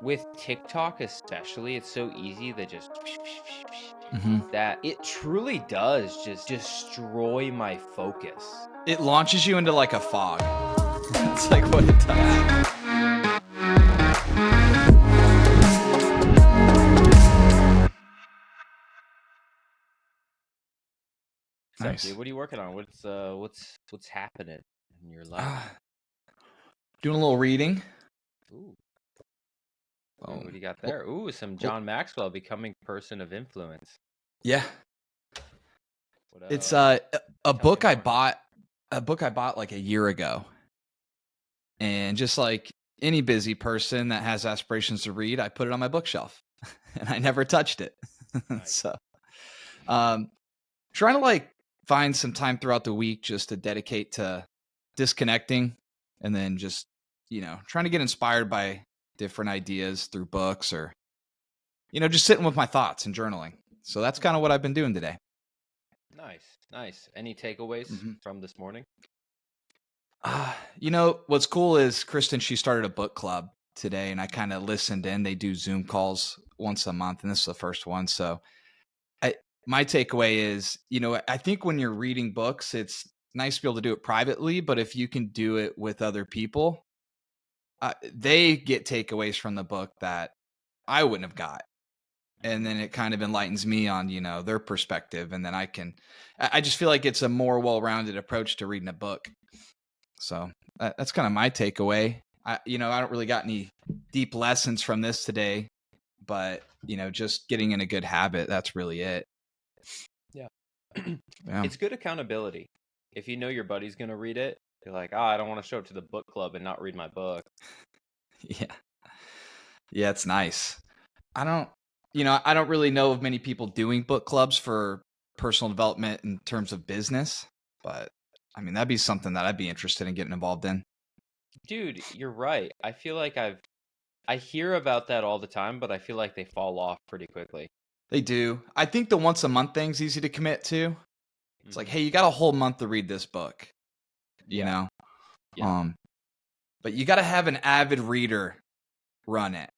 with TikTok especially, it's so easy to just Mhm. that it truly does just destroy my focus. It launches you into like a fog. That's like what it does. What's up, dude? Nice. What are you working on? What's happening in your life? Doing a little reading. Ooh, Oh, what do you got there? Ooh, some John Maxwell, Becoming Person of Influence. yeah. What It's tell a me book I more. bought like a year ago. And just like any busy person that has aspirations to read, I put it on my bookshelf and I never touched it. Nice. So, trying to like find some time throughout the week just to dedicate to disconnecting and then just, trying to get inspired by different ideas through books or, just sitting with my thoughts and journaling. So that's kind of what I've been doing today. Nice. Any takeaways Mhm. from this morning? What's cool is Kristen, she started a book club today and I kind of listened in. They do Zoom calls once a month and this is the first one. So my takeaway is, I think when you're reading books, it's nice to be able to do it privately, but if you can do it with other people, they get takeaways from the book that I wouldn't have got. And then it kind of enlightens me on, their perspective. And then I just feel like it's a more well-rounded approach to reading a book. So that's kind of my takeaway. I don't really got any deep lessons from this today, but, just getting in a good habit, that's really it. Yeah. Yeah. It's good accountability. If you know your buddy's going to read it, you're like, I don't want to show up to the book club and not read my book. Yeah. Yeah, it's nice. I don't really know of many people doing book clubs for personal development in terms of business, but I mean, that'd be something that I'd be interested in getting involved in. Dude, you're right. I feel like I hear about that all the time, but I feel like they fall off pretty quickly. They do. I think the once a month thing's easy to commit to. It's like, hey, you got a whole month to read this book, Yeah. But you got to have an avid reader run it.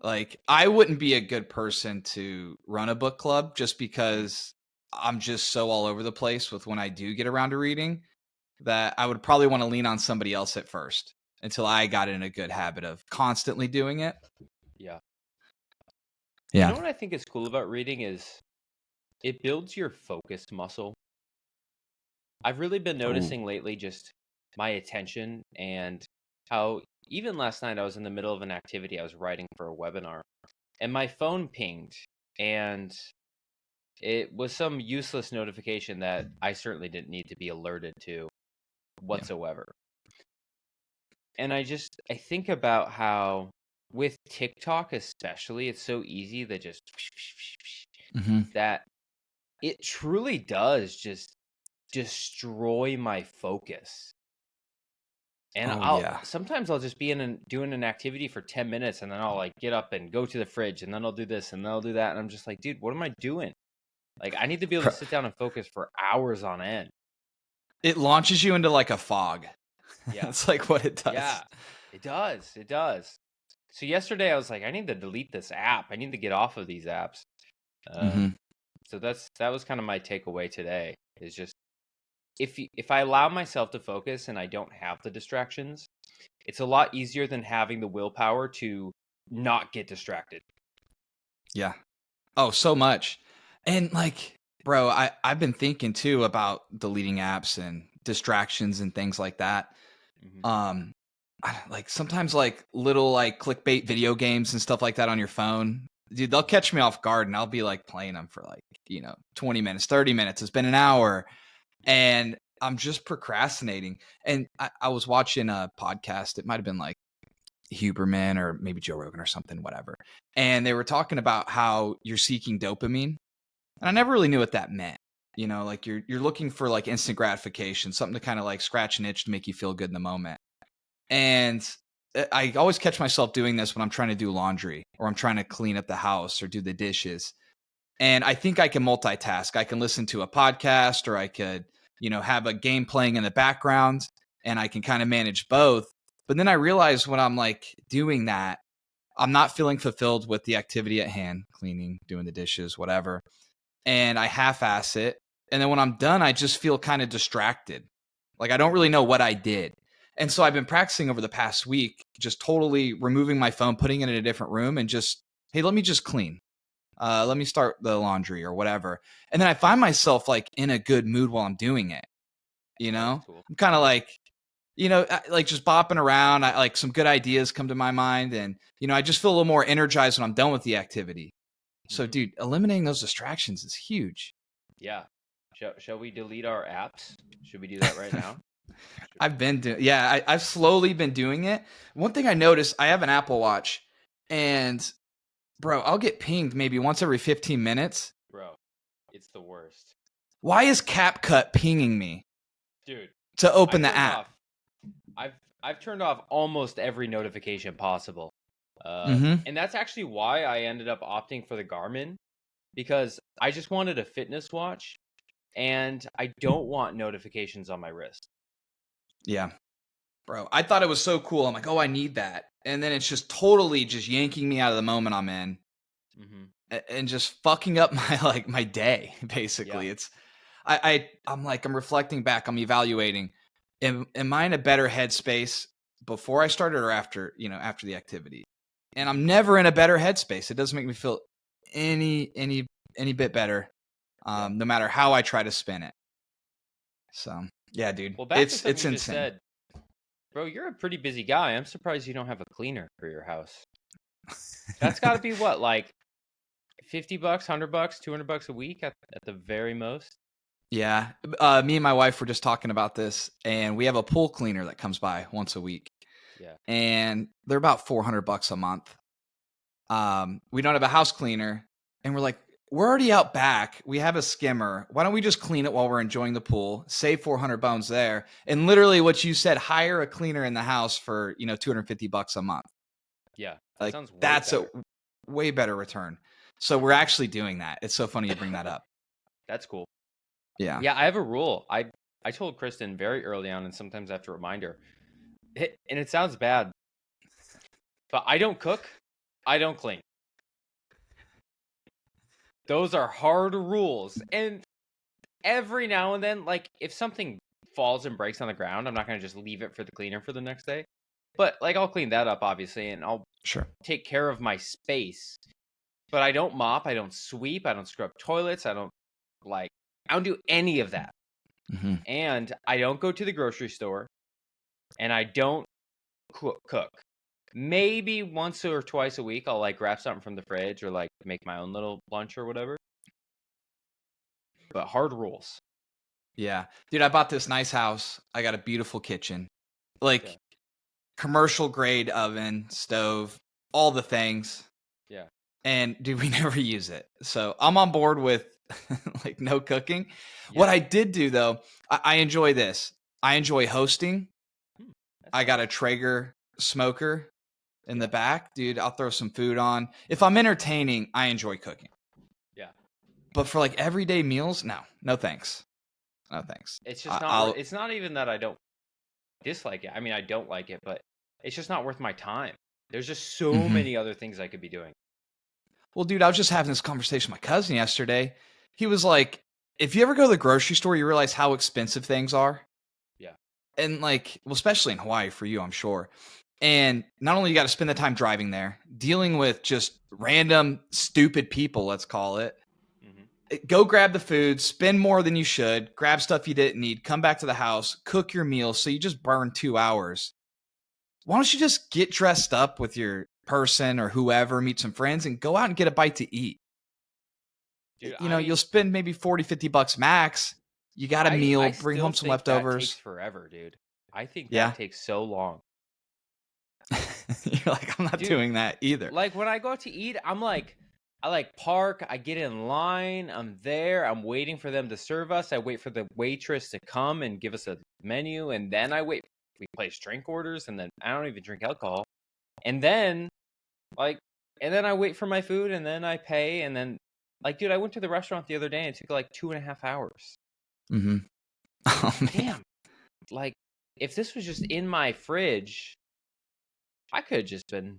Like, I wouldn't be a good person to run a book club just because I'm just so all over the place with when I do get around to reading that I would probably want to lean on somebody else at first until I got in a good habit of constantly doing it. Yeah. Yeah. You know what I think is cool about reading is it builds your focus muscle. I've really been noticing lately just my attention and how even last night I was in the middle of an activity. I was writing for a webinar and my phone pinged and it was some useless notification that I certainly didn't need to be alerted to whatsoever. And I think about how with TikTok especially, it's so easy to just that it truly does just destroy my focus. And sometimes I'll just be doing an activity for 10 minutes and then I'll like get up and go to the fridge and then I'll do this and then I'll do that and I'm just like, dude, what am I doing? Like I need to be able to sit down and focus for hours on end. It launches you into like a fog. Yeah. That's like what it does. Yeah. It does. So yesterday I was like, I need to delete this app. I need to get off of these apps. So that was kind of my takeaway today is just if I allow myself to focus and I don't have the distractions, it's a lot easier than having the willpower to not get distracted. Yeah. Oh, so much. And like, bro, I've been thinking too about deleting apps and distractions and things like that. Like sometimes like little like clickbait video games and stuff like that on your phone, dude, they'll catch me off guard and I'll be like playing them for like, 20 minutes, 30 minutes. It's been an hour and I'm just procrastinating. And I was watching a podcast. It might've been like Huberman or maybe Joe Rogan or something, whatever. And they were talking about how you're seeking dopamine. And I never really knew what that meant. Like you're looking for like instant gratification, something to kind of like scratch an itch to make you feel good in the moment. And I always catch myself doing this when I'm trying to do laundry or I'm trying to clean up the house or do the dishes. And I think I can multitask. I can listen to a podcast or I could, have a game playing in the background and I can kind of manage both. But then I realize when I'm like doing that, I'm not feeling fulfilled with the activity at hand, cleaning, doing the dishes, whatever. And I half-ass it. And then when I'm done, I just feel kind of distracted. Like I don't really know what I did. And so I've been practicing over the past week, just totally removing my phone, putting it in a different room and just, hey, let me just clean. Let me start the laundry or whatever. And then I find myself like in a good mood while I'm doing it. You Oh, that's know, cool. I'm kind of like, like just bopping around. I like some good ideas come to my mind. And, I just feel a little more energized when I'm done with the activity. So, Mhm. dude, eliminating those distractions is huge. Yeah. Shall we delete our apps? Should we do that right now? I've slowly been doing it. One thing I noticed, I have an Apple Watch, and bro, I'll get pinged maybe once every 15 minutes. Bro, it's the worst. Why is CapCut pinging me Dude, to I open the turned app? off I've turned off almost every notification possible. Mm-hmm. And that's actually why I ended up opting for the Garmin, because I just wanted a fitness watch and I don't want notifications on my wrist. Yeah, bro. I thought it was so cool. I'm like, oh, I need that. And then it's just totally just yanking me out of the moment I'm in Mm-hmm. and just fucking up my day, Yeah. basically. I'm like, I'm reflecting back, I'm evaluating. Am I in a better headspace before I started or after the activity? And I'm never in a better headspace. It doesn't make me feel any bit better, Yeah. no matter how I try to spin it. So yeah, dude, Well, back to it's something you just insane. said, bro. You're a pretty busy guy. I'm surprised you don't have a cleaner for your house. That's got to be what, like $50, $100, $200 a week at the very most. Yeah, me and my wife were just talking about this, and we have a pool cleaner that comes by once a week, Yeah. and they're about $400 a month. We don't have a house cleaner, and we're like, we're already out back. We have a skimmer. Why don't we just clean it while we're enjoying the pool? Save 400 bones there, and literally what you said, hire a cleaner in the house for $250 a month. Yeah. That Like sounds way that's a better. way better return. So we're actually doing that. It's so funny you bring that up. That's cool. Yeah. Yeah, I have a rule. I told Kristen very early on, and sometimes I have to remind her. And it sounds bad, but I don't cook. I don't clean. Those are hard rules. And every now and then, like if something falls and breaks on the ground, I'm not gonna just leave it for the cleaner for the next day. But like I'll clean that up obviously, and I'll Sure. take care of my space. But I don't mop, I don't sweep, I don't scrub toilets, I don't do any of that. Mm-hmm. And I don't go to the grocery store, and I don't cook. Maybe once or twice a week I'll like grab something from the fridge or like make my own little lunch or whatever. But hard rules. Yeah. Dude, I bought this nice house. I got a beautiful kitchen. Yeah. Like commercial grade oven, stove, all the things. Yeah. And dude, we never use it. So I'm on board with like no cooking. What Yeah. I did do though, I enjoy this. I enjoy hosting. That's I got a nice. Traeger smoker in the Yeah. back. Dude, I'll throw some food on. If I'm entertaining, I enjoy cooking. Yeah. But for like everyday meals, no thanks. No thanks. It's just not worth I'll it's not even that I don't dislike it. I mean, I don't like it, but it's just not worth my time. There's just so Mhm. many other things I could be doing. Well, dude, I was just having this conversation with my cousin yesterday. He was like, if you ever go to the grocery store, you realize how expensive things are. Yeah. And like, well, especially in Hawaii for you, I'm sure. And not only you got to spend the time driving there, dealing with just random stupid people, let's call it. Hmm. Go grab the food, spend more than you should, grab stuff you didn't need, come back to the house, cook your meal. So you just burn 2 hours. Why don't you just get dressed up with your person or whoever, meet some friends and go out and get a bite to eat? Dude, You'll spend maybe 40, $50 max. You got a I meal, bring still home some think that takes leftovers. forever, dude. I think that Yeah. takes so long. You're like, I'm not Dude, doing that either. like when I go out to eat, I like park, I get in line, I'm there, I'm waiting for them to serve us. I wait for the waitress to come and give us a menu, and then we place drink orders, and then I don't even drink alcohol. And then like and then I wait for my food, and then I pay, and then like dude, I went to the restaurant the other day and it took like 2.5 hours. Mm-hmm. I'm Oh, like, man. damn, like if this was just in my fridge, I could have just been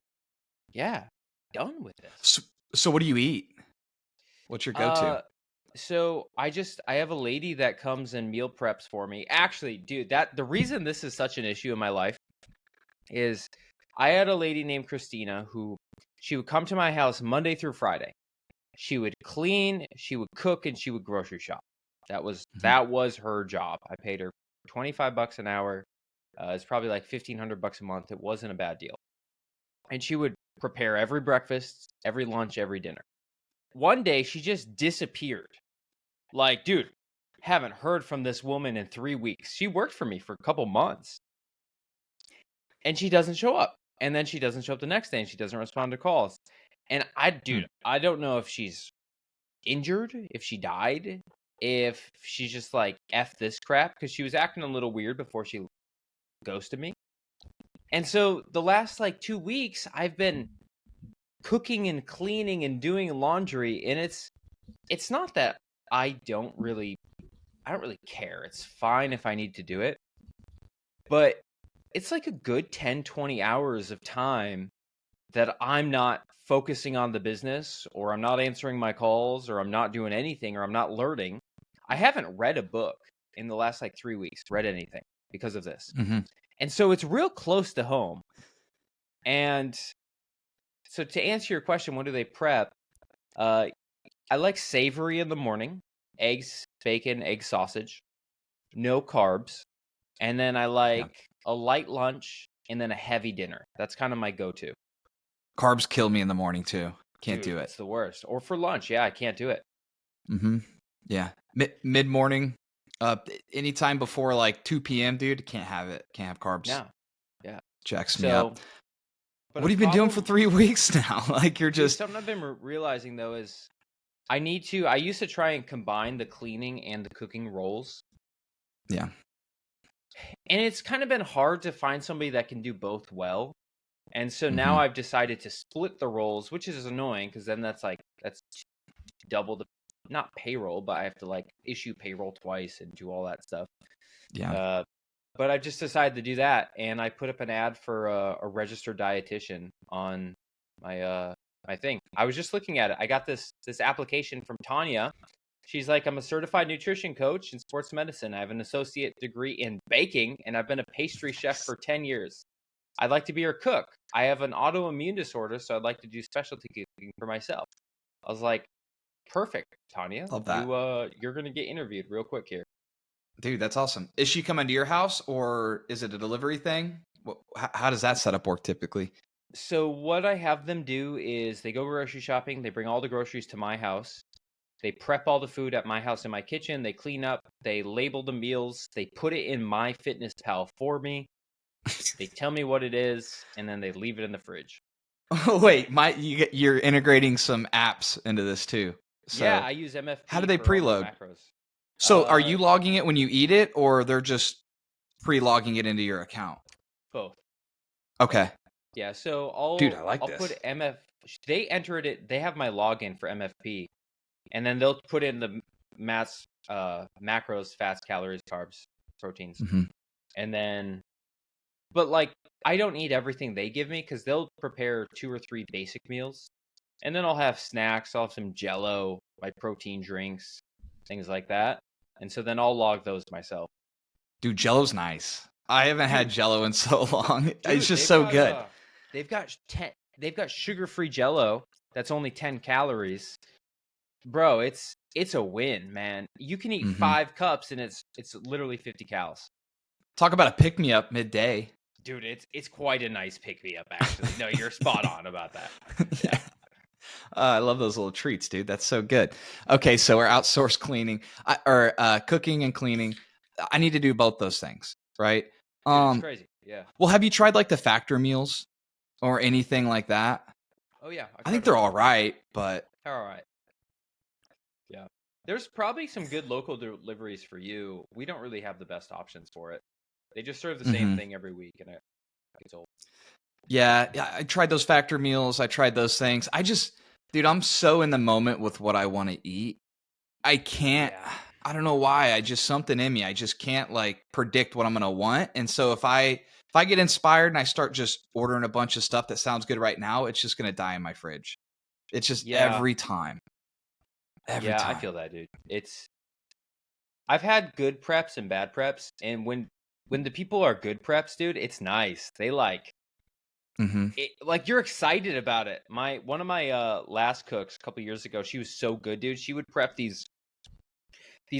Yeah, done with this. So what do you eat? What's your go-to? So I have a lady that comes and meal preps for me. Actually, dude, the reason this is such an issue in my life is I had a lady named Christina who she would come to my house Monday through Friday. She would clean, she would cook, and she would grocery shop. That was her job. I paid her $25 an hour. It's probably like $1,500 a month. It wasn't a bad deal. And she would prepare every breakfast, every lunch, every dinner. One day she just disappeared. Like, dude, haven't heard from this woman in 3 weeks. She worked for me for a couple months. And she doesn't show up. And then she doesn't show up the next day and she doesn't respond to calls. And I don't know if she's injured, if she died, if she's just like F this crap, because she was acting a little weird before she ghosted me. And so the last like 2 weeks, I've been cooking and cleaning and doing laundry, and it's not that I don't really care. It's fine if I need to do it. But it's like a good 10, 20 hours of time that I'm not focusing on the business, or I'm not answering my calls, or I'm not doing anything, or I'm not learning. I haven't read a book in the last like 3 weeks, read anything because of this. Mm-hmm. And so it's real close to home. And so to answer your question, what do they prep? I like savory in the morning, eggs, bacon, egg sausage, no carbs. And then I like a light lunch and then a heavy dinner. That's kind of my go-to. Carbs kill me in the morning too. Can't do it. It's the worst. Or for lunch. Yeah, I can't do it. Mm-hmm. Yeah. Mid-morning, anytime before like 2 p.m., dude, can't have it. Can't have carbs. Yeah. Jacks me up. But what have you been doing for 3 weeks now? Like you're just... Something I've been realizing though is I used to try and combine the cleaning and the cooking roles. Yeah. And it's kind of been hard to find somebody that can do both well. And so now I've decided to split the roles, which is annoying because then that's double the, not payroll, but I have to like issue payroll twice and do all that stuff. Yeah. But I've just decided to do that. And I put up an ad for a registered dietitian on my thing. I was just looking at it. I got this application from Tanya. She's like, I'm a certified nutrition coach in sports medicine. I have an associate degree in baking, and I've been a pastry chef for 10 years. I'd like to be your cook. I have an autoimmune disorder, so I'd like to do specialty cooking for myself. I was like, perfect, Tanya. Love that. You're going to get interviewed real quick here. Dude, that's awesome. Is she coming to your house, or is it a delivery thing? How does that setup work typically? So what I have them do is they go grocery shopping. They bring all the groceries to my house. They prep all the food at my house in my kitchen. They clean up. They label the meals. They put it in MyFitnessPal for me. They tell me what it is, and then they leave it in the fridge. Oh, wait, you're integrating some apps into this too. So yeah, I use MFP. How do they preload? Macros. So are you logging it when you eat it, or they're just pre-logging it into your account? Both. Okay. Yeah, so I'll put they enter it. They have my login for MFP, and then they'll put in the macros, fats, calories, carbs, proteins, and then. But like, I don't eat everything they give me because they'll prepare 2 or 3 basic meals, and then I'll have snacks. I'll have some Jello, my protein drinks, things like that, and so then I'll log those myself. Dude, Jello's nice. I haven't had Jello in so long. Dude, it's just so good. They've got sugar-free Jello that's only 10 calories. Bro, it's a win, man. You can eat 5 cups and it's literally 50 calories. Talk about a pick-me-up midday. Dude, it's quite a nice pick-me-up, actually. No, you're spot on about that. Yeah. I love those little treats, dude. That's so good. Okay, so we're outsourced cleaning or cooking and cleaning. I need to do both those things, right? Dude, it's crazy. Yeah. Well, have you tried like the factor meals or anything like that? Oh yeah. I think they're all right, but they're all right. Yeah. There's probably some good local deliveries for you. We don't really have the best options for it. They just serve the same thing every week, and it's old. Yeah, I tried those factor meals. I tried those things. Dude, I'm so in the moment with what I want to eat. I can't. Yeah. I don't know why. Something in me. I just can't like predict what I'm gonna want. And so if I If I get inspired and I start just ordering a bunch of stuff that sounds good right now, it's just going to die in my fridge. It's just Yeah. every time. Every Yeah, I time. feel that, dude. I've had good preps and bad preps, and when the people are good preps, dude, it's nice. They like Mm-hmm. like you're excited about it. One of my last cooks a couple years ago, she was so good, dude. She would prep these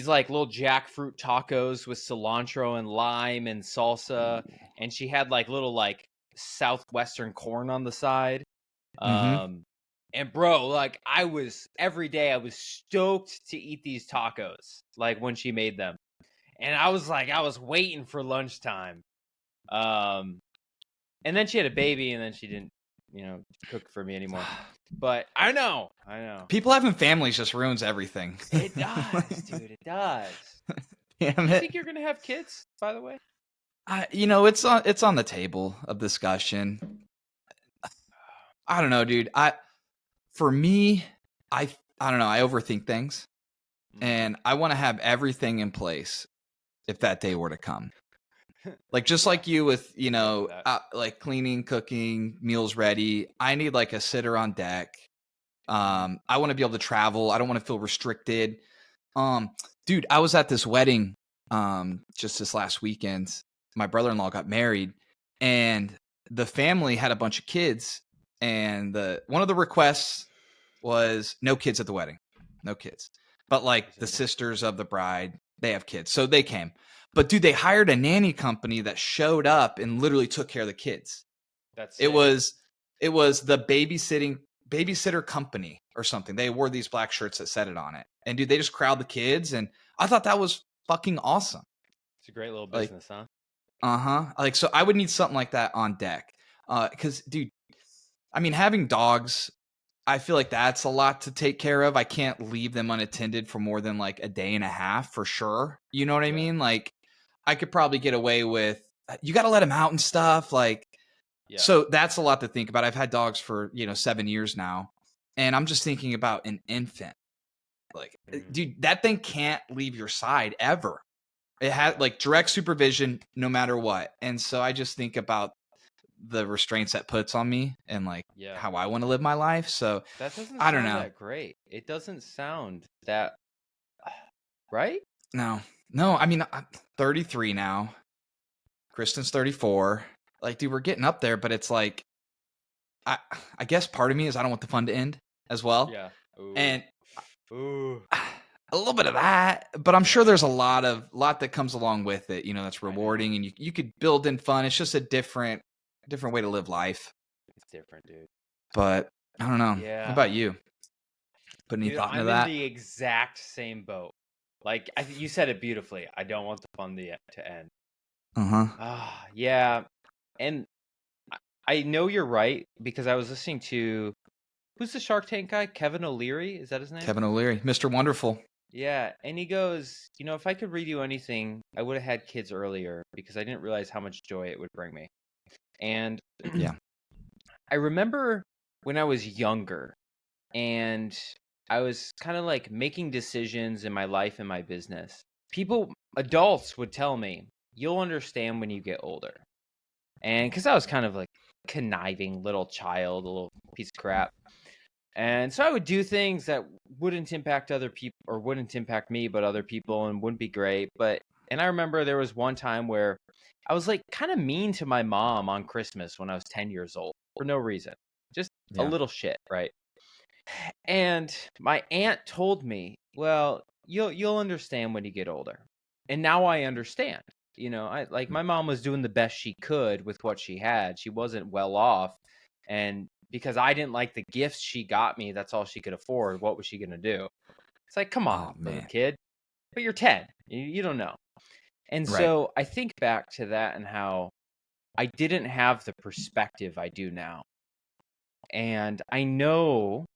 like little jackfruit tacos with cilantro and lime and salsa, and she had like little like southwestern corn on the side. Mm-hmm. And bro, like every day I was stoked to eat these tacos, like when she made them. And I was waiting for lunchtime. And then she had a baby, and then she didn't, cook for me anymore. But I know. People having families just ruins everything. It does, dude. It does. Damn You it. think you're gonna have kids, by the way? It's on the table of discussion. I don't know, dude. For me, I don't know. I overthink things, and I want to have everything in place if that day were to come. Like just like you with like cleaning, cooking, meals ready. I need like a sitter on deck. I want to be able to travel. I don't want to feel restricted. Dude, I was at this wedding just this last weekend. My brother-in-law got married, and the family had a bunch of kids, and one of the requests was no kids at the wedding. No kids. But like the sisters of the bride, they have kids. So they came. But dude, they hired a nanny company that showed up and literally took care of the kids. That's it sick. was the babysitter company or something. They wore these black shirts that said it on it. And dude, they just crowd the kids, and I thought that was fucking awesome. It's a great little business, huh? Like, so I would need something like that on deck. Because dude, I mean, having dogs, I feel like that's a lot to take care of. I can't leave them unattended for more than like a day and a half for sure. You know what I mean? Like, I could probably get away with, you got to let them out and stuff. Like, so that's a lot to think about. I've had dogs for, 7 years now, and I'm just thinking about an infant. Like, dude, that thing can't leave your side ever. It had like direct supervision no matter what. And so I just think about the restraints that puts on me and like how I want to live my life. So that doesn't I don't sound know. that great. It doesn't sound that right. No. I mean, I'm 33 now. Kristen's 34. Like, dude, we're getting up there, but it's like, I guess part of me is I don't want the fun to end as well. Yeah. Ooh. And a little bit of that, but I'm sure there's a lot that comes along with it, that's rewarding, and you could build in fun. It's just a different way to live life. It's different, dude. But I don't know. Yeah. What about you? Put any thought into that? I'm in the exact same boat. Like you said it beautifully. I don't want the fun to end. Yeah. And I know you're right, because I was listening to, who's the Shark Tank guy? Kevin O'Leary? Is that his name? Kevin O'Leary, Mr. Wonderful. Yeah. And he goes, if I could redo anything, I would have had kids earlier, because I didn't realize how much joy it would bring me. And yeah, I remember when I was younger, and I was kind of like making decisions in my life and my business. Adults would tell me, you'll understand when you get older. And because I was kind of like conniving little child, a little piece of crap. And so I would do things that wouldn't impact other people, or wouldn't impact me, but other people, and wouldn't be great. And I remember there was one time where I was like kind of mean to my mom on Christmas when I was 10 years old for no reason. Just a little shit, right? And my aunt told me, well, you'll understand when you get older. And now I understand. My mom was doing the best she could with what she had. She wasn't well off. And because I didn't like the gifts she got me, that's all she could afford. What was she going to do? It's like, come on, little kid. But you're 10. You don't know. And so I think back to that and how I didn't have the perspective I do now. And I know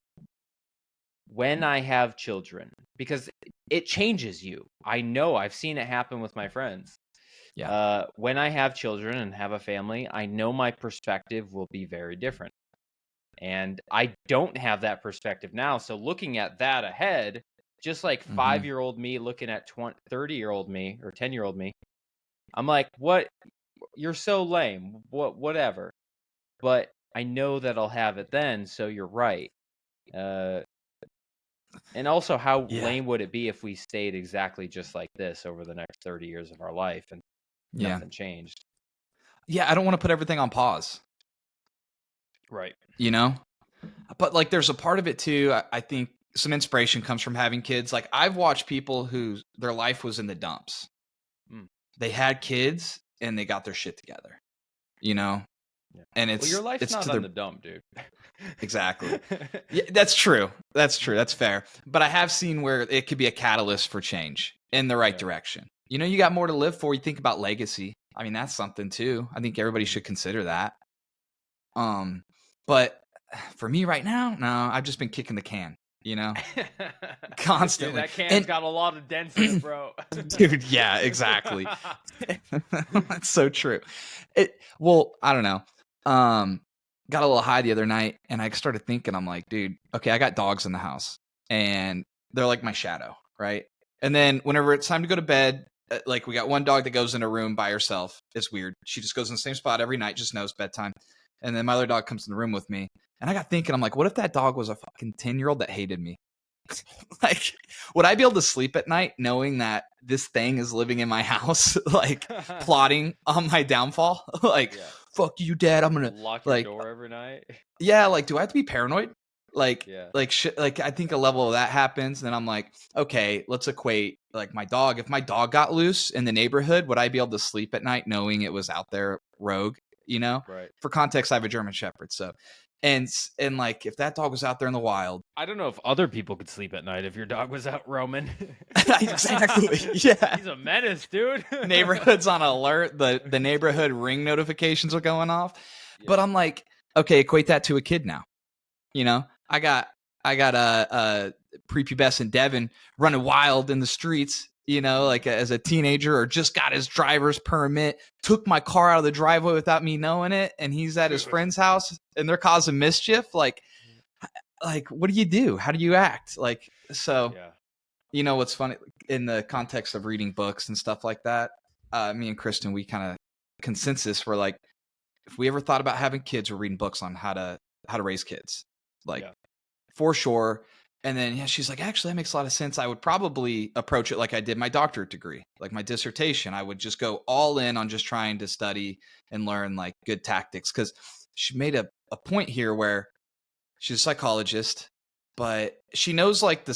when I have children, because it changes you. I know, I've seen it happen with my friends. Yeah. When I have children and have a family, I know my perspective will be very different. And I don't have that perspective now. So looking at that ahead, just like 5-year-old me looking at 30-year-old me or 10-year-old me, I'm like, what you're so lame. Whatever. But I know that I'll have it then, so you're right. And also, how Yeah. lame would it be if we stayed exactly just like this over the next 30 years of our life and Yeah. nothing changed? Yeah, I don't want to put everything on pause, Right. you know? But like there's a part of it too, I think some inspiration comes from having kids. Like I've watched people who their life was in the dumps. Mm. They had kids and they got their shit together, you know? Yeah. And Well, your life's it's not to on their the dump, dude. exactly. Yeah, that's true. That's true. That's fair. But I have seen where it could be a catalyst for change in the right Yeah. direction. You know, you got more to live for. You think about legacy. I mean, that's something too. I think everybody should consider that. But for me right now, no, I've just been kicking the can, you know, constantly. Dude, that can's got a lot of dents in it, bro. Dude, yeah, exactly. That's so true. Well, I don't know. Got a little high the other night and I started thinking, I'm like, dude, okay, I got dogs in the house and they're like my shadow, right? And then whenever it's time to go to bed, like we got one dog that goes in a room by herself. It's weird. She just goes in the same spot every night, just knows bedtime. And then my other dog comes in the room with me. And I got thinking, I'm like, what if that dog was a fucking 10-year-old that hated me? Like, would I be able to sleep at night knowing that this thing is living in my house, like plotting on my downfall? Like, Yeah. fuck you, Dad. I'm gonna Lock your like, door every night. yeah. Like, do I have to be paranoid? Like, Yeah. like I think a level of that happens, and then I'm like, okay, let's equate like my dog. If my dog got loose in the neighborhood, would I be able to sleep at night knowing it was out there rogue? You know, Right. for context, I have a German Shepherd, so. And like if that dog was out there in the wild, I don't know if other people could sleep at night if your dog was out roaming. exactly. Yeah, He's a menace, dude. neighborhood's on alert. The neighborhood ring notifications are going off. Yeah. But I'm like, okay, equate that to a kid now. You know, I got a prepubescent Devin running wild in the streets. You know, like as a teenager, or just got his driver's permit, took my car out of the driveway without me knowing it, and he's at his friend's house, and they're causing mischief. Like what do you do? How do you act? Like, so, Yeah. you know, what's funny in the context of reading books and stuff like that, me and Kristen, we kind of consensus. We're like, if we ever thought about having kids, we're reading books on how to raise kids, like for sure. And then, yeah, she's like, actually, that makes a lot of sense. I would probably approach it like I did my doctorate degree, like my dissertation. I would just go all in on just trying to study and learn like good tactics. Cause she made a point here where she's a psychologist, but she knows like the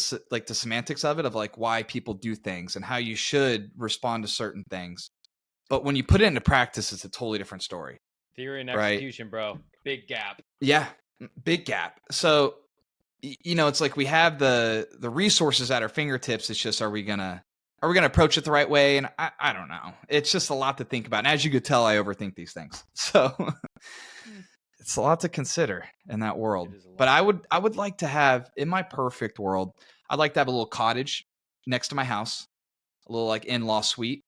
semantics of it, of like why people do things and how you should respond to certain things. But when you put it into practice, it's a totally different story. Theory and execution, bro. Big gap. Yeah, big gap. So, you know, it's like we have the resources at our fingertips. It's just, are we gonna approach it the right way? And I don't know. It's just a lot to think about. And as you could tell, I overthink these things. So it's a lot to consider in that world. But I would like to have, in my perfect world, I'd like to have a little cottage next to my house, a little like in-law suite.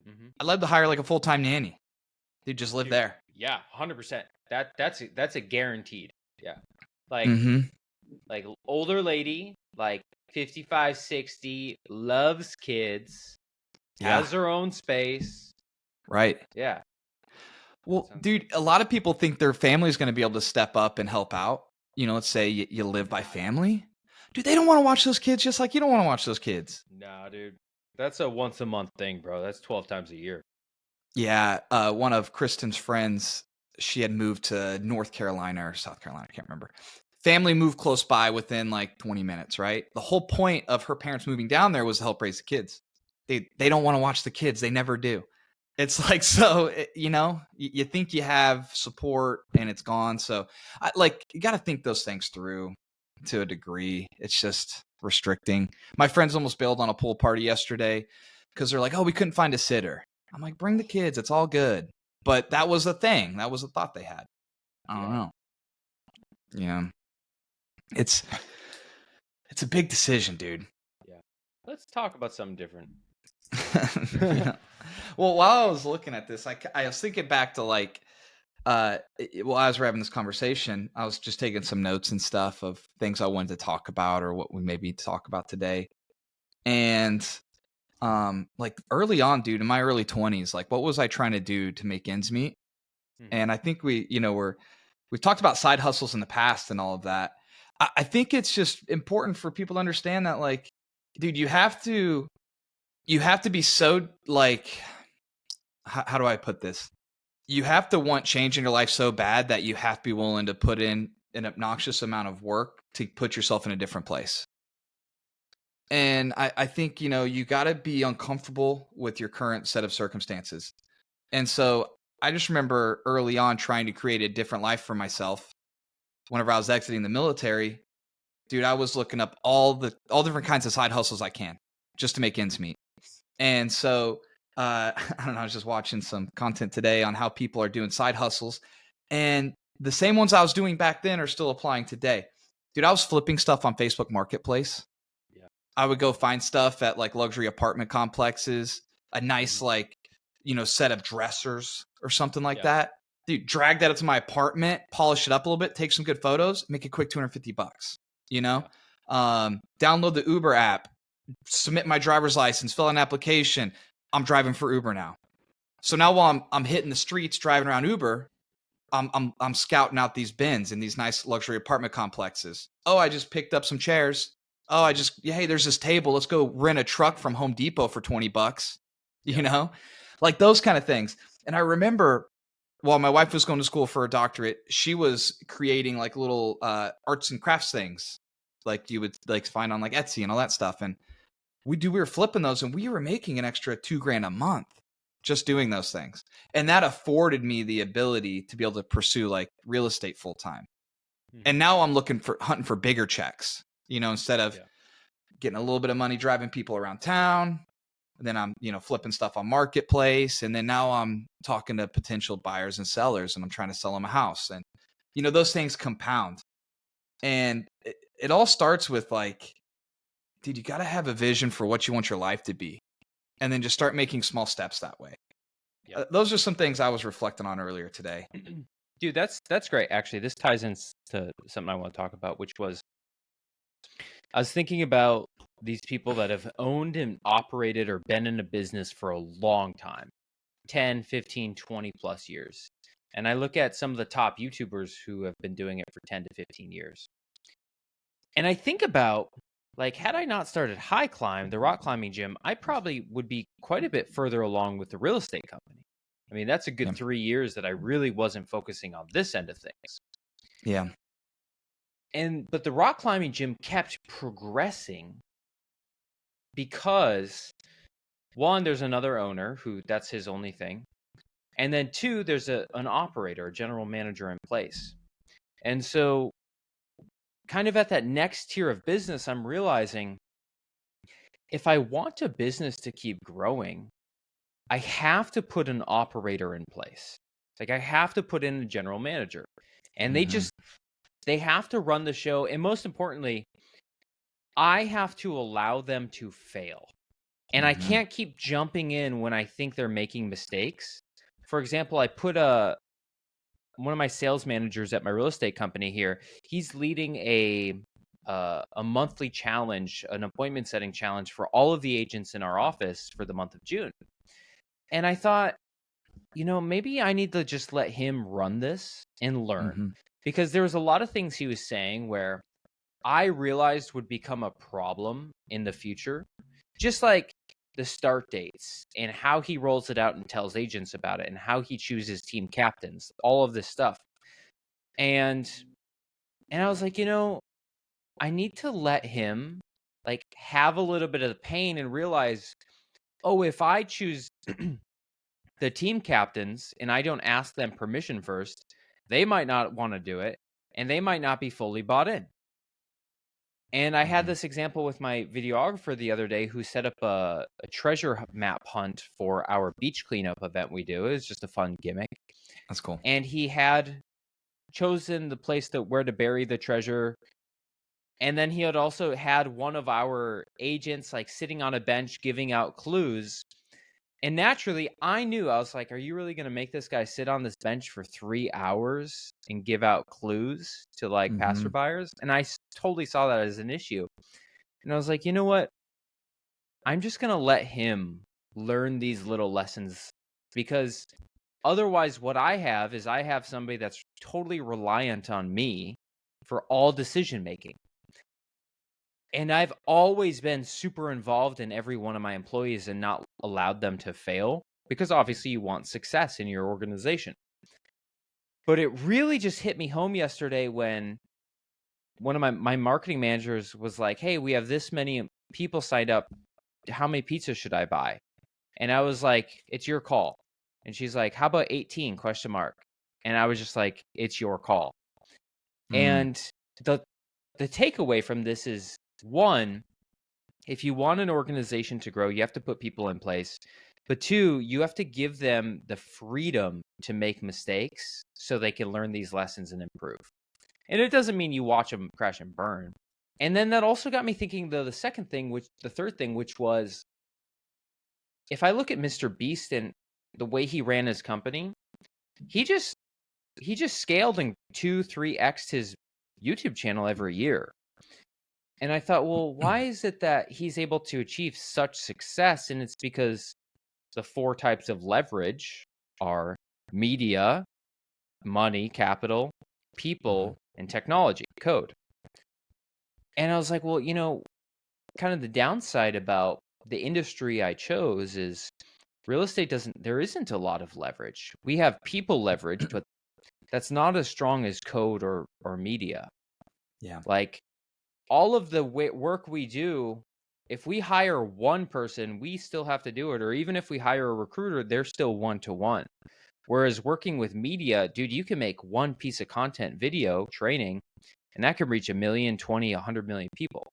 Mm-hmm. I'd love to hire like a full-time nanny. Dude, just live there. Yeah, 100%. That's a guaranteed. Yeah. Like like older lady, like 55, 60, loves kids, has her own space. Right. Yeah. Well, dude, a lot of people think their family's going to be able to step up and help out. You know, let's say you live by family. Dude, they don't want to watch those kids just like you don't want to watch those kids. Nah, dude. That's a once a month thing, bro. That's 12 times a year. Yeah. One of Kristen's friends, she had moved to North Carolina or South Carolina. I can't remember. Family moved close by within like 20 minutes, right? The whole point of her parents moving down there was to help raise the kids. They don't want to watch the kids. They never do. It's like, so, you know, you think you have support and it's gone. So you got to think those things through to a degree. It's just restricting. My friends almost bailed on a pool party yesterday because they're like, oh, we couldn't find a sitter. I'm like, bring the kids. It's all good. But that was a thing. That was a thought they had. I don't know. Yeah. It's a big decision, dude. Yeah. Let's talk about something different. Yeah. Well, while I was looking at this, I was thinking back to like, as we're having this conversation, I was just taking some notes and stuff of things I wanted to talk about or what we maybe talk about today. And like early on, dude, in my early 20s, like what was I trying to do to make ends meet? Mhm. And I think we've talked about side hustles in the past and all of that. I think it's just important for people to understand that, like, dude, you have to be so like, how do I put this? You have to want change in your life so bad that you have to be willing to put in an obnoxious amount of work to put yourself in a different place. And I think, you got to be uncomfortable with your current set of circumstances. And so I just remember early on trying to create a different life for myself. Whenever I was exiting the military, dude, I was looking up all different kinds of side hustles I can just to make ends meet. And so I don't know, I was just watching some content today on how people are doing side hustles, and the same ones I was doing back then are still applying today. Dude, I was flipping stuff on Facebook Marketplace. Yeah. I would go find stuff at like luxury apartment complexes, a nice Mhm. like, set of dressers or something like Yeah. that. Dude, drag that up to my apartment, polish it up a little bit, take some good photos, make a quick $250, you know? Yeah. Download the Uber app, submit my driver's license, fill out an application. I'm driving for Uber now. So now while I'm hitting the streets driving around Uber, I'm scouting out these bins in these nice luxury apartment complexes. Oh, I just picked up some chairs. Oh, Mhm. hey, there's this table. Let's go rent a truck from Home Depot for $20. You Yeah. know, like those kind of things. And I remember while my wife was going to school for a doctorate, she was creating like little arts and crafts things, like you would like find on like Etsy and all that stuff. And we were flipping those, and we were making an extra $2,000 a month just doing those things. And that afforded me the ability to be able to pursue like real estate full time. And Mhm. now I'm hunting for bigger checks, instead of Yeah. getting a little bit of money driving people around town. And then I'm, flipping stuff on marketplace. And then now I'm talking to potential buyers and sellers, and I'm trying to sell them a house. And, those things compound. And it all starts with like, dude, you got to have a vision for what you want your life to be, and then just start making small steps that way. Yep. Those are some things I was reflecting on earlier today. Dude, that's great. Actually, this ties into something I want to talk about, which was I was thinking about these people that have owned and operated or been in a business for a long time, 10, 15, 20 plus years. And I look at some of the top YouTubers who have been doing it for 10 to 15 years. And I think about, like, had I not started High Climb, the rock climbing gym, I probably would be quite a bit further along with the real estate company. I mean, that's a good Yeah. 3 years that I really wasn't focusing on this end of things. Yeah. But the rock climbing gym kept progressing because, one, there's another owner who that's his only thing. And then two, there's an operator, a general manager in place. And so kind of at that next tier of business, I'm realizing if I want a business to keep growing, I have to put an operator in place. Like I have to put in a general manager. And Mm-hmm. they have to run the show. And most importantly, I have to allow them to fail. And I Mm-hmm. can't keep jumping in when I think they're making mistakes. For example, I put one of my sales managers at my real estate company here. He's leading a monthly challenge, an appointment setting challenge for all of the agents in our office for the month of June. And I thought, maybe I need to just let him run this and learn, Mm-hmm. because there was a lot of things he was saying where I realized would become a problem in the future, just like the start dates and how he rolls it out and tells agents about it and how he chooses team captains, all of this stuff. And I was like, I need to let him like have a little bit of the pain and realize, oh, if I choose the team captains and I don't ask them permission first, they might not want to do it and they might not be fully bought in. And I had Mm-hmm. this example with my videographer the other day who set up a treasure map hunt for our beach cleanup event we do. It was just a fun gimmick. That's cool. And he had chosen the place where to bury the treasure. And then he had also had one of our agents like sitting on a bench giving out clues. And naturally, I knew, I was like, are you really going to make this guy sit on this bench for 3 hours and give out clues to like Mm-hmm. passerbyers? And I totally saw that as an issue. And I was like, you know what? I'm just going to let him learn these little lessons, because otherwise what I have somebody that's totally reliant on me for all decision making. And I've always been super involved in every one of my employees and not allowed them to fail, because obviously you want success in your organization. But it really just hit me home yesterday when one of my marketing managers was like, "Hey, we have this many people signed up. How many pizzas should I buy?" And I was like, "It's your call." And she's like, "How about 18 question mark?" And I was just like, "It's your call." And the takeaway from this is, one, if you want an organization to grow, you have to put people in place. But two, you have to give them the freedom to make mistakes so they can learn these lessons and improve. And it doesn't mean you watch them crash and burn. And then that also got me thinking, though, the third thing, which was, if I look at Mr. Beast and the way he ran his company, he just scaled and 2-3x his YouTube channel every year. And I thought, well, why is it that he's able to achieve such success? And it's because the 4 types of leverage are media, money, capital, people, and technology, code. And I was like, well, kind of the downside about the industry I chose is real estate there isn't a lot of leverage. We have people leverage, but that's not as strong as code or media. Yeah. Like, all of the work we do, if we hire one person, we still have to do it. Or even if we hire a recruiter, they're still one-to-one. Whereas working with media, dude, you can make one piece of content, video, training, and that could reach 1 million, 20, 100 million people.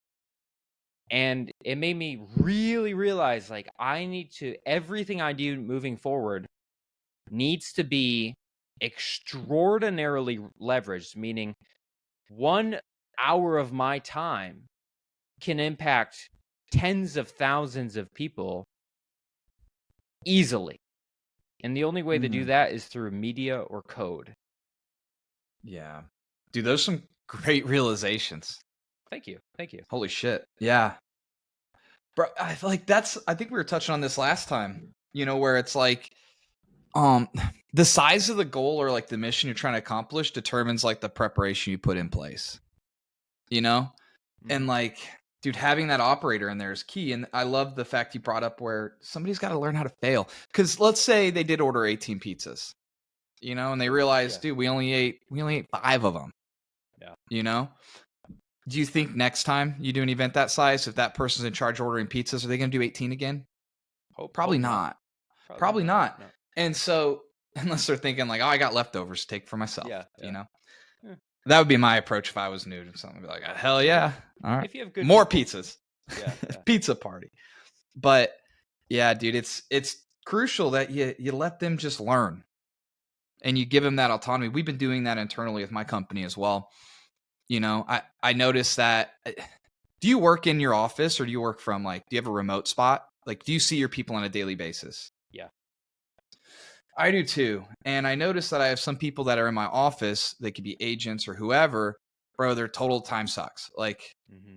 And it made me really realize, like, everything I do moving forward needs to be extraordinarily leveraged, meaning 1 hour of my time can impact tens of thousands of people easily. And the only way to do that is through media or code. Yeah. Dude, those are some great realizations. Thank you. Holy shit. Yeah. Bro, I feel like I think we were touching on this last time, where it's like, the size of the goal or like the mission you're trying to accomplish determines like the preparation you put in place, and like, dude, having that operator in there is key. And I love the fact you brought up where somebody's got to learn how to fail. Because let's say they did order 18 pizzas, and they realized, dude, we only ate 5 of them. Yeah. Do you think next time you do an event that size, if that person's in charge of ordering pizzas, are they going to do 18 again? Probably not. Probably not. No. And so, unless they're thinking like, oh, I got leftovers to take for myself, That would be my approach if I was new to something. I'd be like, hell yeah. All right. If you have good more people. Pizzas. Yeah. Pizza party. But yeah, dude, it's crucial that you let them just learn and you give them that autonomy. We've been doing that internally with my company as well. I noticed that. Do you work in your office or do you work from do you have a remote spot? Like, do you see your people on a daily basis? Yeah. I do too. And I noticed that I have some people that are in my office, they could be agents or whoever, bro, their total time sucks. Like,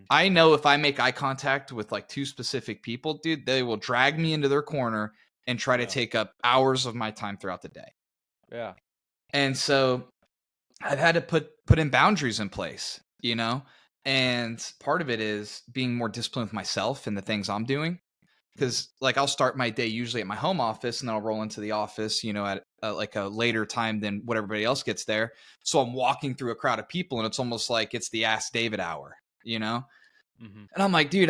I know if I make eye contact with like 2 specific people, dude, they will drag me into their corner and try to take up hours of my time throughout the day. Yeah. And so I've had to put in boundaries in place, and part of it is being more disciplined with myself and the things I'm doing. Because like I'll start my day usually at my home office and then I'll roll into the office, at like a later time than what everybody else gets there. So I'm walking through a crowd of people and it's almost like it's the Ask David hour, And I'm like, dude,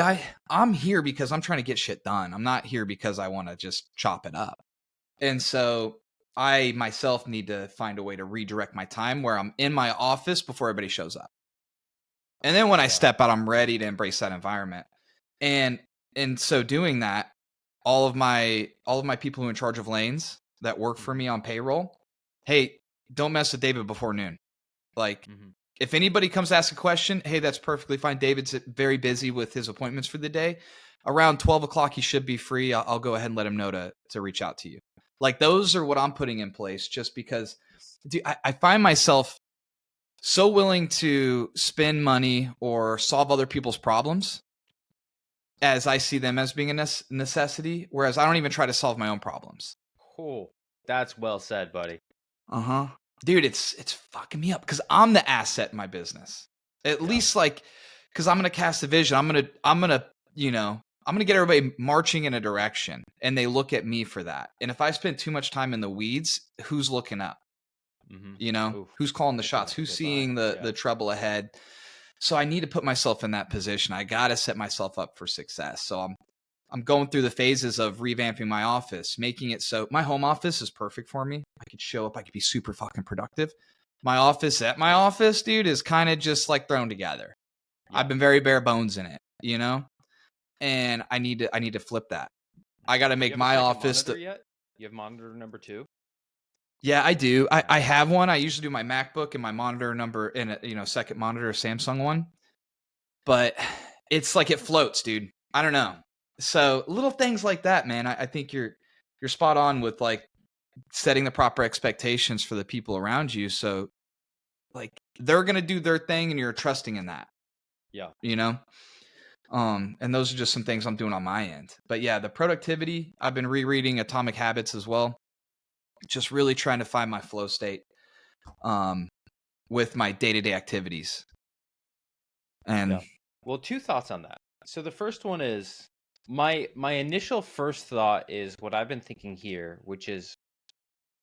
I'm here because I'm trying to get shit done. I'm not here because I want to just chop it up. And so I myself need to find a way to redirect my time where I'm in my office before everybody shows up. And then when I step out, I'm ready to embrace that environment. And so doing that, all of my people who are in charge of lanes that work for me on payroll, hey, don't mess with David before noon. Like, if anybody comes to ask a question, hey, that's perfectly fine. David's very busy with his appointments for the day. Around 12 o'clock, he should be free. I'll go ahead and let him know to reach out to you. Like, those are what I'm putting in place just because, dude, I find myself so willing to spend money or solve other people's problems as I see them as being a necessity, whereas I don't even try to solve my own problems. Cool. That's well said, buddy. Dude, it's fucking me up because I'm the asset in my business. At least like, because I'm gonna cast a vision. I'm gonna I'm gonna get everybody marching in a direction, and they look at me for that. And if I spend too much time in the weeds, who's looking up? Oof. Who's calling the That's shots? a Who's good seeing line. the trouble ahead? So I need to put myself in that position. I got to set myself up for success. So I'm going through the phases of revamping my office, making it so my home office is perfect for me. I could show up, I could be super fucking productive. My office at my office, dude, is kind of just like thrown together. Yeah. I've been very bare bones in it, and I need to flip that. I got to make my office. Yet? You have monitor number 2? Yeah, I do. I have one. I usually do my MacBook and my monitor number in a second monitor, a Samsung one. But it's like it floats, dude. I don't know. So little things like that, man. I think you're spot on with like setting the proper expectations for the people around you. So like they're gonna do their thing, and you're trusting in that. Yeah. And those are just some things I'm doing on my end. But yeah, the productivity. I've been rereading Atomic Habits as well. Just really trying to find my flow state with my day-to-day activities. And well, 2 thoughts on that. So the first one is my initial first thought is what I've been thinking here, which is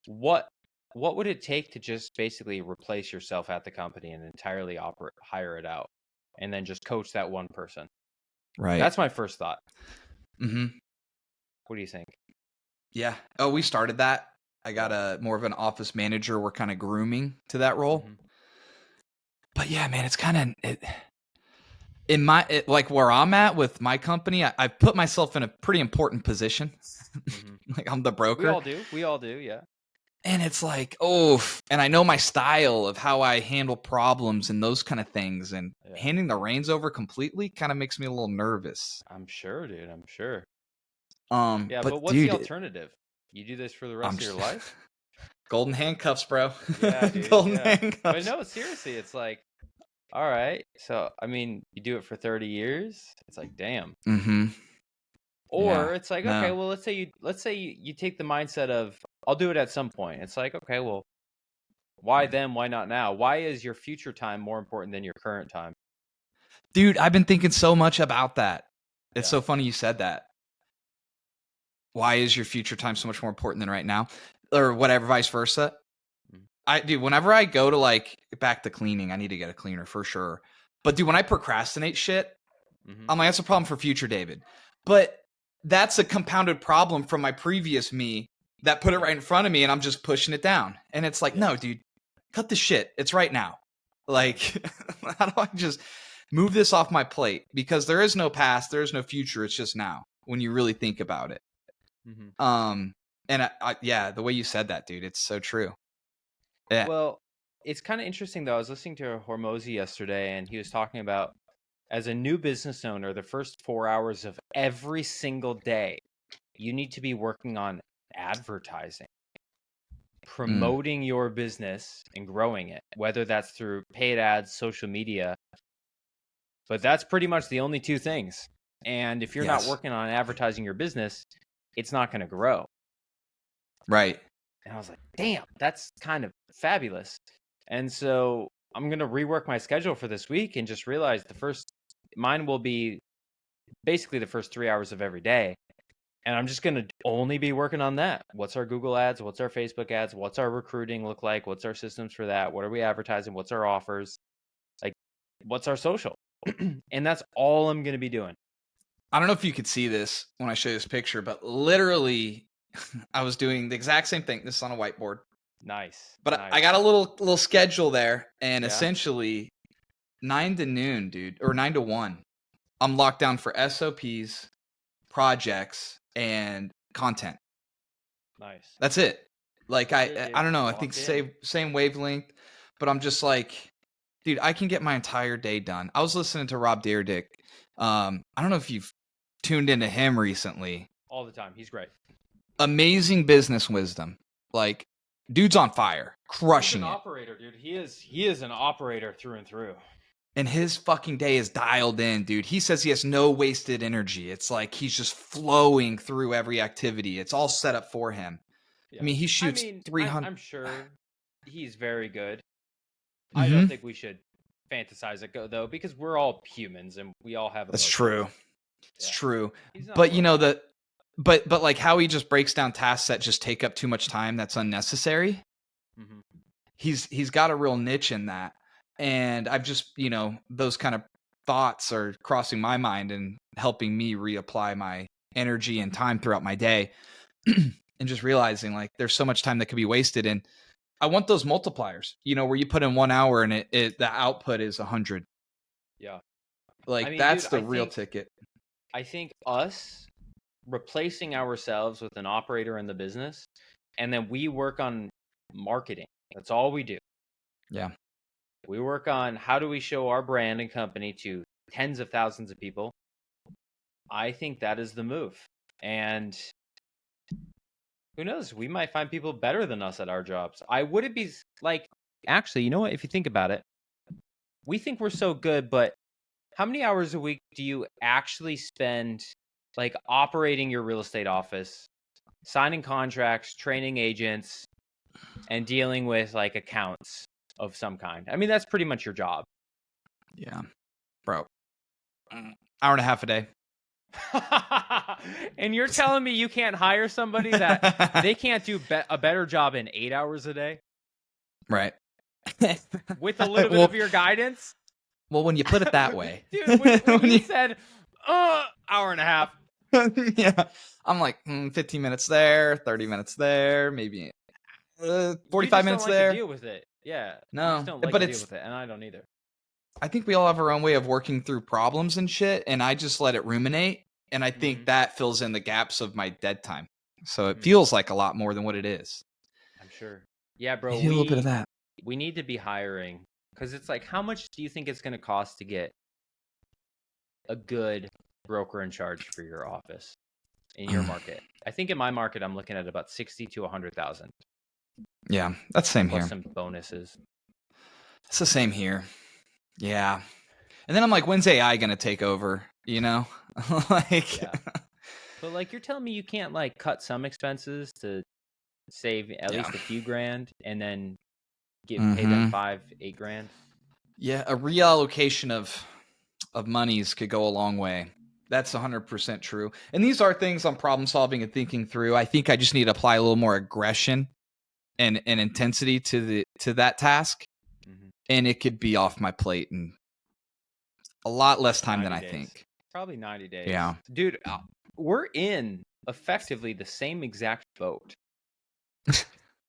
what would it take to just basically replace yourself at the company and entirely hire it out and then just coach that one person? Right. That's my first thought. Mm-hmm. What do you think? Yeah. Oh, we started that. I got more of an office manager. We're kind of grooming to that role. Mm-hmm. But yeah, man, it's kind of like where I'm at with my company. I put myself in a pretty important position. Mm-hmm. Like I'm the broker. We all do. Yeah. And it's like, and I know my style of how I handle problems and those kind of things. And handing the reins over completely kind of makes me a little nervous. I'm sure, dude. I'm sure. Yeah, but what's the alternative? You do this for the rest of your life? Golden handcuffs, bro. Yeah, dude. Golden handcuffs. But no, seriously, it's like, all right. So, I mean, you do it for 30 years. It's like, damn. Mm-hmm. Or it's like, okay, well, let's say you take the mindset of, I'll do it at some point. It's like, okay, well, why then? Why not now? Why is your future time more important than your current time? Dude, I've been thinking so much about that. It's so funny you said that. Why is your future time so much more important than right now? Or whatever, vice versa. Whenever I go to like back to cleaning, I need to get a cleaner for sure. But dude, when I procrastinate shit, I'm like, that's a problem for future David. But that's a compounded problem from my previous me that put it right in front of me and I'm just pushing it down. And it's like, no, dude, cut the shit. It's right now. Like, how do I just move this off my plate? Because there is no past, there is no future. It's just now when you really think about it. Mm-hmm. And the way you said that, dude, it's so true. Yeah. Well, it's kind of interesting though. I was listening to Hormozy yesterday, and he was talking about as a new business owner, the first 4 hours of every single day, you need to be working on advertising, promoting your business and growing it, whether that's through paid ads, social media. But that's pretty much the only 2 things. And if you're not working on advertising your business, it's not going to grow. Right. And I was like, damn, that's kind of fabulous. And so I'm going to rework my schedule for this week and just realize mine will be basically the first 3 hours of every day. And I'm just going to only be working on that. What's our Google ads? What's our Facebook ads? What's our recruiting look like? What's our systems for that? What are we advertising? What's our offers? Like, what's our social? And that's all I'm going to be doing. I don't know if you could see this when I show you this picture, but literally I was doing the exact same thing. This is on a whiteboard. Nice. But nice. I got a little schedule there, and essentially 9 to noon, dude, or 9 to 1, I'm locked down for SOPs, projects, and content. Nice. That's it. Like I don't know. I think same wavelength, but I'm just like, dude, I can get my entire day done. I was listening to Rob Dyrdek. I don't know if you've tuned into him recently. All the time. He's great. Amazing business wisdom. Like, dude's on fire, crushing it. He's an operator, dude. He is an operator through and through. And his fucking day is dialed in, dude. He says he has no wasted energy. It's like he's just flowing through every activity. It's all set up for him. I Yeah. mean, he I shoots mean, 300. I'm sure he's very good. I don't Mm-hmm. think we should fantasize it though, because we're all humans and we all have That's emotions. true. It's Yeah. true. He's not a But you know robot. but like how he just breaks down tasks that just take up too much time that's unnecessary. Mhm. He's got a real niche in that. And I've just, those kind of thoughts are crossing my mind and helping me reapply my energy and time throughout my day. And just realizing like there's so much time that could be wasted. And I want those multipliers, where you put in 1 hour and the output is 100. Yeah. I Like mean, dude, that's the real ticket. I think us replacing ourselves with an operator in the business, and then we work on marketing. That's all we do. Yeah. We work on how do we show our brand and company to tens of thousands of people. I think that is the move. And who knows? We might find people better than us at our jobs. I wouldn't be like, actually, you know what? If you think about it, we think we're so good, but how many hours a week do you actually spend like operating your real estate office, signing contracts, training agents, and dealing with like accounts of some kind? I mean, that's pretty much your job. Yeah. Bro. Hour and a half a day. And you're telling me you can't hire somebody that they can't do a better job in 8 hours a day? Right. With a little bit of your guidance? Well, when you put it that way. Dude, when you said, hour and a half. Yeah. I'm like, 15 minutes there, 30 minutes there, maybe 45 minutes there. To deal with it. Yeah. No, you just don't like but to deal with it, and I don't either. I think we all have our own way of working through problems and shit, and I just let it ruminate, and I think that fills in the gaps of my dead time. So it feels like a lot more than what it is. I'm sure. Yeah, bro. A little bit of that. We need to be hiring, because it's like, how much do you think it's going to cost to get a good broker in charge for your office in your market? I think in my market, I'm looking at about 60 to 100,000. Yeah, that's the same plus here. Some bonuses. It's the same here. Yeah. And then I'm like, when's AI going to take over? Like, yeah. But like, you're telling me you can't like cut some expenses to save at least a few grand and then pay them $5-8 grand? Yeah. A reallocation of monies could go a long way. That's 100% true. And these are things I'm problem solving and thinking through. I think I just need to apply a little more aggression and intensity to that task. And it could be off my plate in a lot less time than I think. Probably 90 days. Yeah. Dude, we're in effectively the same exact boat.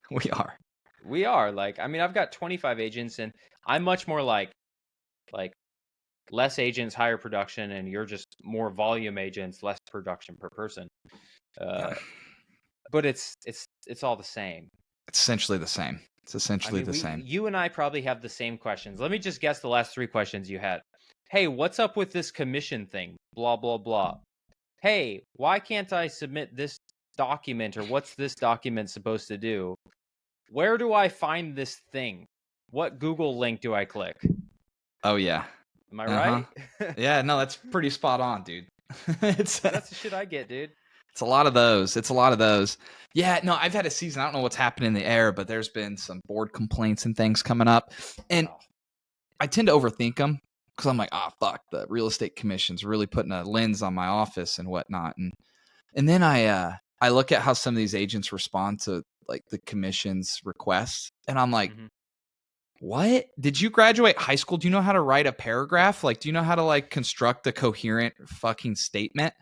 We are. Like, I mean, I've got 25 agents, and I'm much more like less agents, higher production, and you're just more volume agents, less production per person. But it's all the same. It's essentially the same. The same. You and I probably have the same questions. Let me just guess the last 3 questions you had. Hey, what's up with this commission thing? Blah, blah, blah. Hey, why can't I submit this document, or what's this document supposed to do? Where do I find this thing? What Google link do I click? Oh, yeah. Am I right? Yeah, no, that's pretty spot on, dude. That's the shit I get, dude. It's a lot of those. Yeah, no, I've had a season. I don't know what's happening in the air, but there's been some board complaints and things coming up. And I tend to overthink them because I'm like, fuck, the real estate commission's really putting a lens on my office and whatnot. And then I look at how some of these agents respond to like the commission's requests. And I'm like, what? Did you graduate high school? Do you know how to write a paragraph? Like, do you know how to like construct a coherent fucking statement?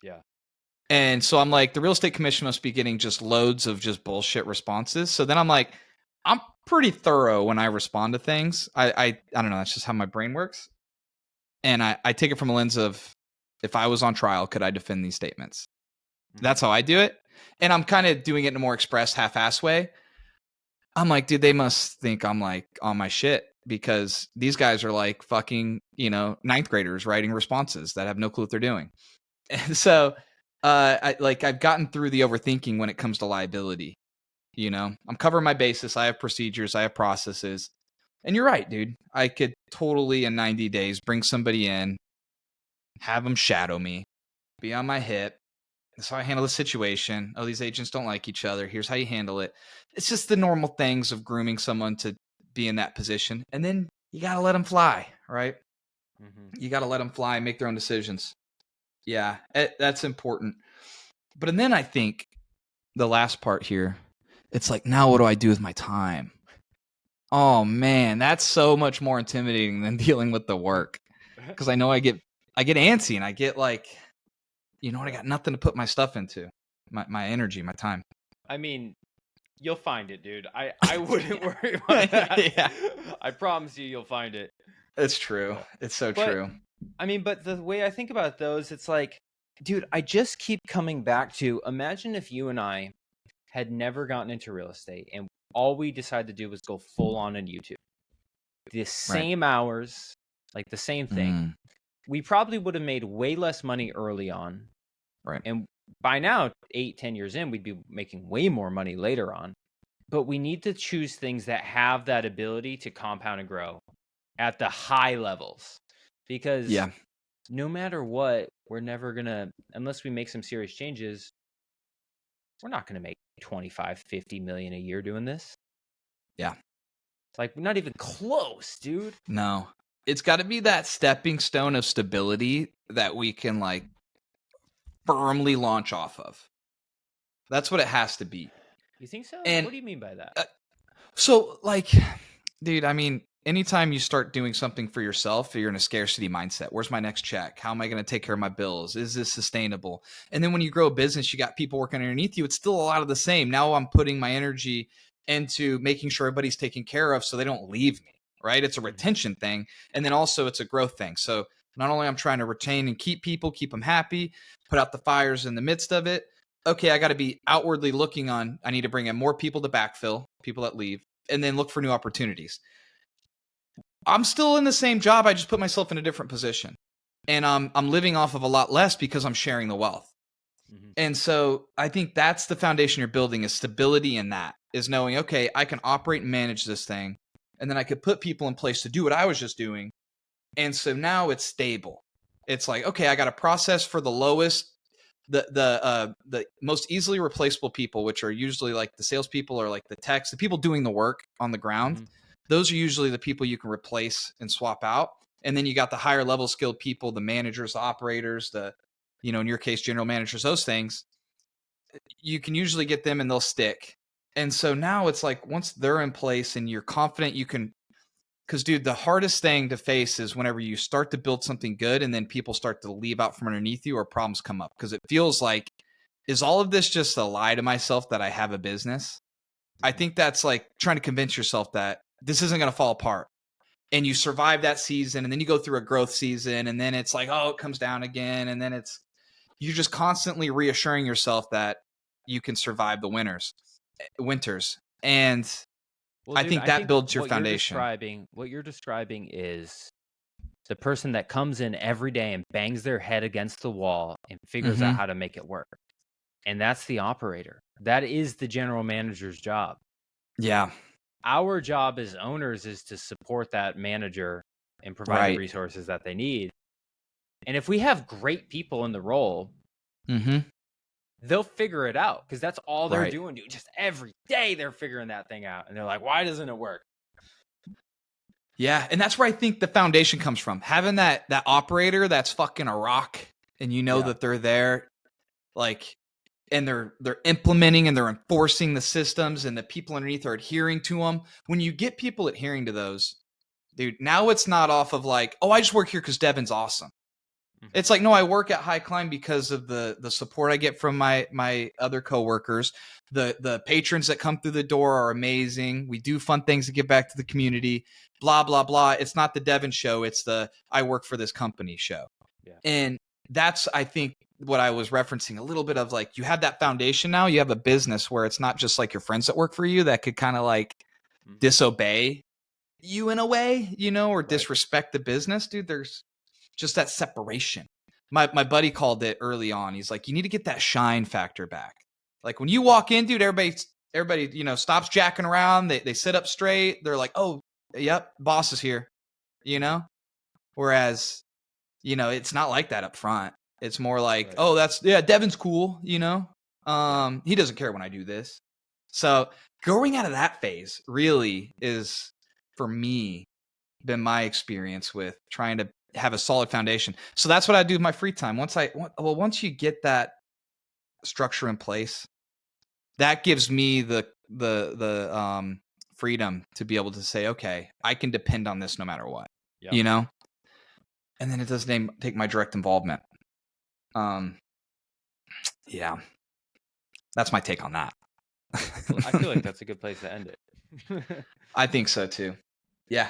Yeah. And so I'm like, the real estate commission must be getting just loads of just bullshit responses. So then I'm like, I'm pretty thorough when I respond to things. I don't know. That's just how my brain works. And I take it from a lens of, if I was on trial, could I defend these statements? That's how I do it. And I'm kind of doing it in a more express, half-ass way. I'm like, dude, they must think I'm like on my shit, because these guys are like fucking, ninth graders writing responses that have no clue what they're doing. And so I've gotten through the overthinking when it comes to liability. I'm covering my basis. I have procedures. I have processes. And you're right, dude. I could totally in 90 days, bring somebody in, have them shadow me, be on my hip. That's how I handle the situation. Oh, these agents don't like each other. Here's how you handle it. It's just the normal things of grooming someone to be in that position. And then you got to let them fly, right? You got to let them fly and make their own decisions. Yeah, that's important. But then I think the last part here, it's like, now what do I do with my time? Oh man, that's so much more intimidating than dealing with the work. Because I know I get antsy and I get like, you know what, I got nothing to put my stuff into. My energy, my time. I mean, you'll find it, dude. I wouldn't worry about that. Yeah. I promise you'll find it. It's true. It's so true. I mean, but the way I think about those, it's like, dude, I just keep coming back to, imagine if you and I had never gotten into real estate and all we decided to do was go full on YouTube. The same hours, like the same thing. We probably would have made way less money early on. Right. And by now, 8-10 years in, we'd be making way more money later on. But we need to choose things that have that ability to compound and grow at the high levels. Because no matter what, we're never going to, unless we make some serious changes, we're not going to make 25-50 million a year doing this. Yeah. It's like, we're not even close, dude. No. It's got to be that stepping stone of stability that we can like firmly launch off of. That's what it has to be. You think so? And what do you mean by that? So like, dude, I mean, anytime you start doing something for yourself, you're in a scarcity mindset. Where's my next check? How am I going to take care of my bills? Is this sustainable? And then when you grow a business, you got people working underneath you. It's still a lot of the same. Now I'm putting my energy into making sure everybody's taken care of so they don't leave me, right? It's a retention thing. And then also it's a growth thing. So not only I'm trying to retain and keep people, keep them happy, put out the fires in the midst of it. Okay, I got to be outwardly looking on, I need to bring in more people to backfill, people that leave, and then look for new opportunities. I'm still in the same job. I just put myself in a different position. And I'm living off of a lot less because I'm sharing the wealth. And so I think that's the foundation you're building, is stability in that, is knowing, okay, I can operate and manage this thing. And then I could put people in place to do what I was just doing. And so now it's stable. It's like, okay, I got a process for the lowest, the most easily replaceable people, which are usually like the salespeople or like the techs, the people doing the work on the ground. Those are usually the people you can replace and swap out. And then you got the higher level skilled people, the managers, the operators, the, you know, in your case, general managers, those things. You can usually get them and they'll stick. And so now it's like, once they're in place and you're confident you can, because dude, the hardest thing to face is whenever you start to build something good and then people start to leave out from underneath you or problems come up. Because it feels like, is all of this just a lie to myself that I have a business? I think that's like trying to convince yourself that this isn't going to fall apart. And you survive that season and then you go through a growth season and then it's like, oh, it comes down again. And then you're just constantly reassuring yourself that you can survive the winters. And well, dude, I think that builds your foundation. What you're describing is the person that comes in every day and bangs their head against the wall and figures out how to make it work. And that's the operator. That is the general manager's job. Yeah. Our job as owners is to support that manager and provide the resources that they need. And if we have great people in the role, they'll figure it out, because that's all they're doing. Dude. Just every day they're figuring that thing out. And they're like, why doesn't it work? Yeah. And that's where I think the foundation comes from. Having that operator that's fucking a rock and you know that they're there, like, and they're implementing and they're enforcing the systems and the people underneath are adhering to them. When you get people adhering to those, dude, now it's not off of like, oh, I just work here because Devin's awesome. It's like, no, I work at High Climb because of the support I get from my other coworkers. The patrons that come through the door are amazing. We do fun things to give back to the community, blah, blah, blah. It's not the Devin show. It's the I work for this company show. Yeah. And that's, I think, what I was referencing, a little bit of like, you have that foundation now. You have a business where it's not just like your friends that work for you that could kind of like disobey you in a way, you know, or disrespect the business. Dude, there's just that separation. My buddy called it early on. He's like, you need to get that shine factor back. Like when you walk in, dude, everybody, you know, stops jacking around. They sit up straight. They're like, oh, yep, boss is here. you know? Whereas, it's not like that up front. It's more like, Right. oh, Devin's cool, Yeah. he doesn't care when I do this. So growing out of that phase really is, for me, been my experience with trying to have a solid foundation. So that's what I do with my free time. Once you get that structure in place, that gives me the freedom to be able to say, okay, I can depend on this no matter what, Yep. and then it doesn't take my direct involvement. Yeah, that's my take on that. I feel like that's a good place to end it. I think so too. Yeah,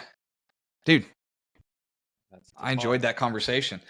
dude, That's I awesome. enjoyed that conversation.